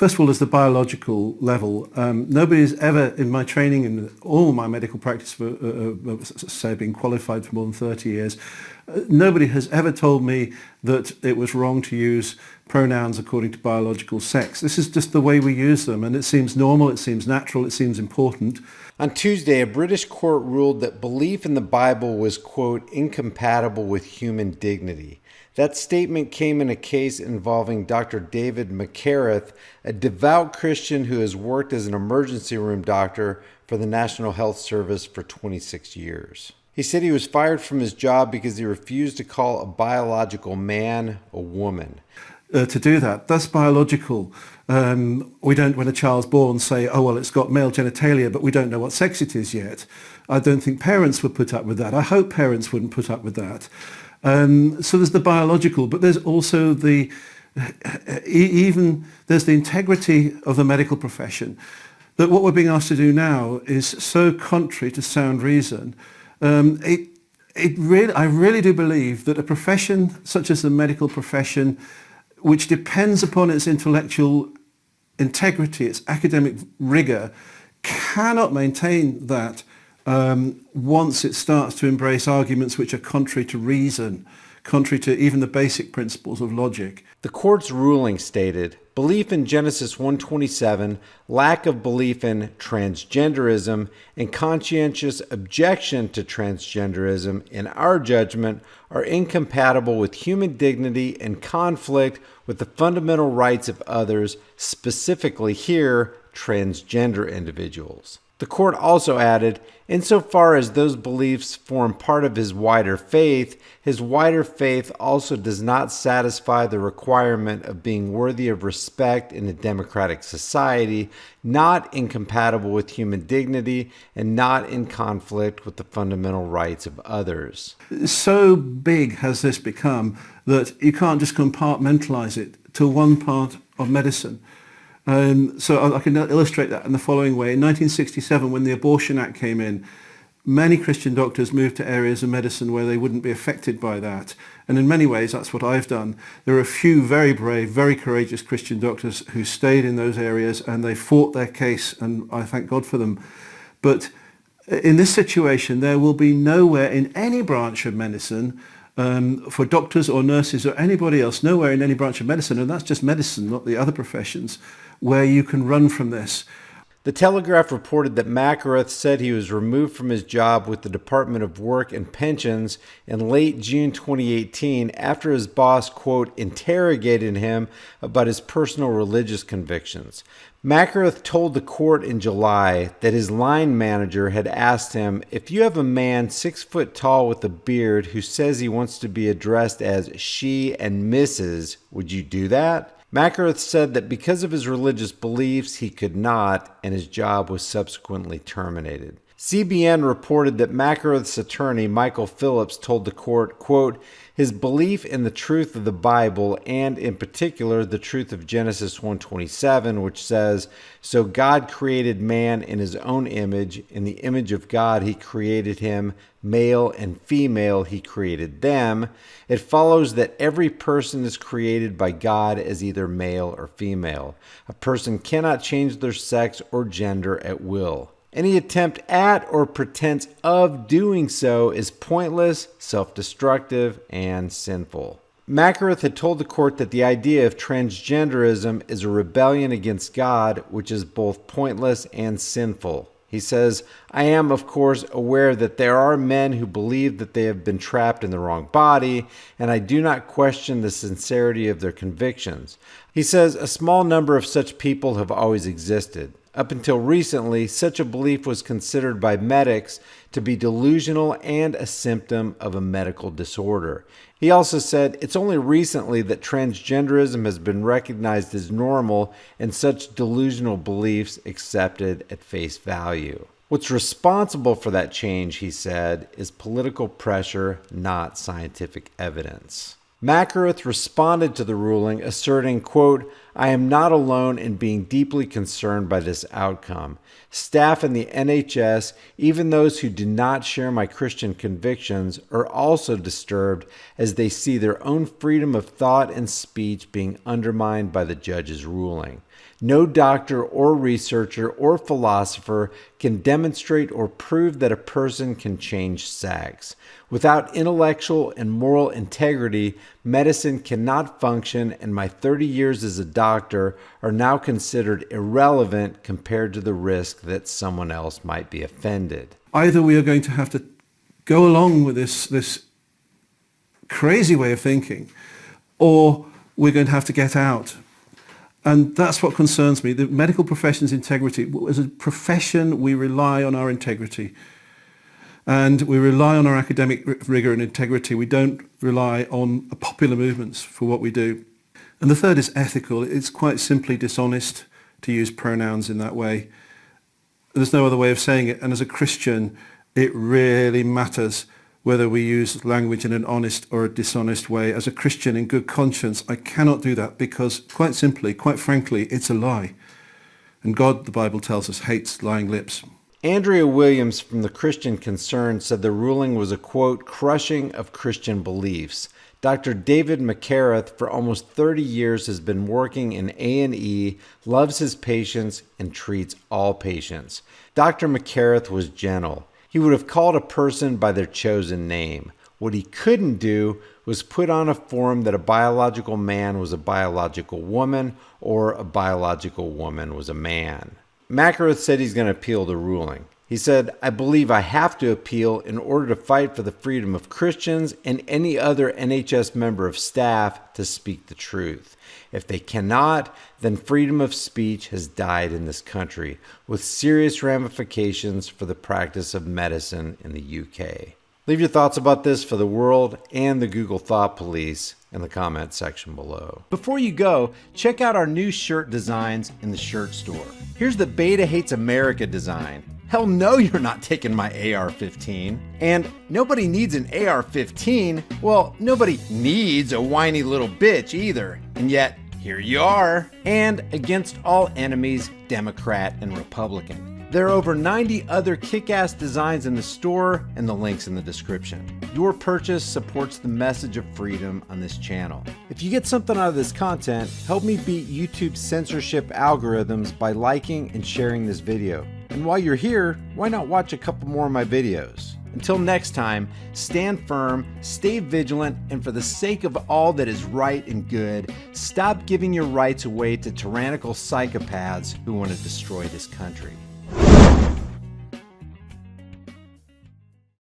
First of all, there's the biological level. Nobody's ever, in my training, in all my medical practice, say being qualified for more than 30 years, nobody has ever told me that it was wrong to use pronouns according to biological sex. This is just the way we use them, and it seems normal, it seems natural, it seems important. On Tuesday, a British court ruled that belief in the Bible was, quote, incompatible with human dignity. That statement came in a case involving Dr. David McCareth, a devout Christian who has worked as an emergency room doctor for the National Health Service for 26 years. He said he was fired from his job because he refused to call a biological man a woman. To do that, that's biological. We don't, when a child's born, say, oh, well, it's got male genitalia, but we don't know what sex it is yet. I don't think parents would put up with that. I hope parents wouldn't put up with that. So there's the biological, but there's also the there's the integrity of the medical profession. That what we're being asked to do now is so contrary to sound reason. I really do believe that a profession such as the medical profession, which depends upon its intellectual integrity, its academic rigor, cannot maintain that once it starts to embrace arguments which are contrary to reason, contrary to even the basic principles of logic. The court's ruling stated, belief in Genesis 1:27, lack of belief in transgenderism, and conscientious objection to transgenderism, in our judgment, are incompatible with human dignity and conflict with the fundamental rights of others, specifically here, transgender individuals. The court also added, insofar as those beliefs form part of his wider faith also does not satisfy the requirement of being worthy of respect in a democratic society, not incompatible with human dignity, and not in conflict with the fundamental rights of others. So big has this become that you can't just compartmentalize it to one part of medicine. So I can illustrate that in the following way. In 1967, when the Abortion Act came in, many Christian doctors moved to areas of medicine where they wouldn't be affected by that. And in many ways, that's what I've done. There are a few very brave, very courageous Christian doctors who stayed in those areas and they fought their case, and I thank God for them. But in this situation, there will be nowhere in any branch of medicine for doctors or nurses or anybody else, nowhere in any branch of medicine, and that's just medicine, not the other professions, where you can run from this. The Telegraph reported that McCareth said he was removed from his job with the Department of Work and Pensions in late June 2018 after his boss, quote, interrogated him about his personal religious convictions. McCareth told the court in July that his line manager had asked him, if you have a man 6 foot tall with a beard who says he wants to be addressed as she and Mrs., would you do that? McCareth said that because of his religious beliefs, he could not, and his job was subsequently terminated. CBN reported that McCareth's attorney, Michael Phillips, told the court, quote, his belief in the truth of the Bible, and in particular the truth of Genesis 1:27, which says, so God created man in his own image. In the image of God he created him. Male and female he created them. It follows that every person is created by God as either male or female. A person cannot change their sex or gender at will. Any attempt at or pretense of doing so is pointless, self-destructive, and sinful. McCareth had told the court that the idea of transgenderism is a rebellion against God, which is both pointless and sinful. He says, I am, of course, aware that there are men who believe that they have been trapped in the wrong body, and I do not question the sincerity of their convictions. He says, a small number of such people have always existed. Up until recently, such a belief was considered by medics to be delusional and a symptom of a medical disorder. He also said, it's only recently that transgenderism has been recognized as normal and such delusional beliefs accepted at face value. What's responsible for that change, he said, is political pressure, not scientific evidence. McCareth responded to the ruling, asserting, quote, I am not alone in being deeply concerned by this outcome. Staff in the NHS, even those who do not share my Christian convictions, are also disturbed as they see their own freedom of thought and speech being undermined by the judge's ruling. No doctor or researcher or philosopher can demonstrate or prove that a person can change sex. Without intellectual and moral integrity, medicine cannot function, and my 30 years as a doctor are now considered irrelevant compared to the risk that someone else might be offended. Either we are going to have to go along with this crazy way of thinking, or we're going to have to get out. And that's what concerns me. The medical profession's integrity. As a profession, we rely on our integrity. And we rely on our academic rigor and integrity. We don't rely on popular movements for what we do. And the third is ethical. It's quite simply dishonest to use pronouns in that way. There's no other way of saying it. And as a Christian, it really matters whether we use language in an honest or a dishonest way. As a Christian in good conscience, I cannot do that because, quite simply, quite frankly, it's a lie. And God, the Bible tells us, hates lying lips. Andrea Williams from the Christian Concern said the ruling was a, quote, crushing of Christian beliefs. Dr. David McCareth, for almost 30 years, has been working in A&E, loves his patients, and treats all patients. Dr. McCareth was gentle. He would have called a person by their chosen name. What he couldn't do was put on a form that a biological man was a biological woman or a biological woman was a man. McCareth said he's going to appeal the ruling. He said, I believe I have to appeal in order to fight for the freedom of Christians and any other NHS member of staff to speak the truth. If they cannot, then freedom of speech has died in this country, with serious ramifications for the practice of medicine in the UK. Leave your thoughts about this for the world and the Google Thought Police in the comment section below. Before you go, check out our new shirt designs in the shirt store. Here's the Beta Hates America design. Hell no, you're not taking my AR-15. And nobody needs an AR-15. Well, nobody needs a whiny little bitch either. And yet, here you are. And against all enemies, Democrat and Republican. There are over 90 other kick-ass designs in the store and the links in the description. Your purchase supports the message of freedom on this channel. If you get something out of this content, help me beat YouTube's censorship algorithms by liking and sharing this video. And while you're here, why not watch a couple more of my videos? Until next time, stand firm, stay vigilant, and for the sake of all that is right and good, stop giving your rights away to tyrannical psychopaths who want to destroy this country.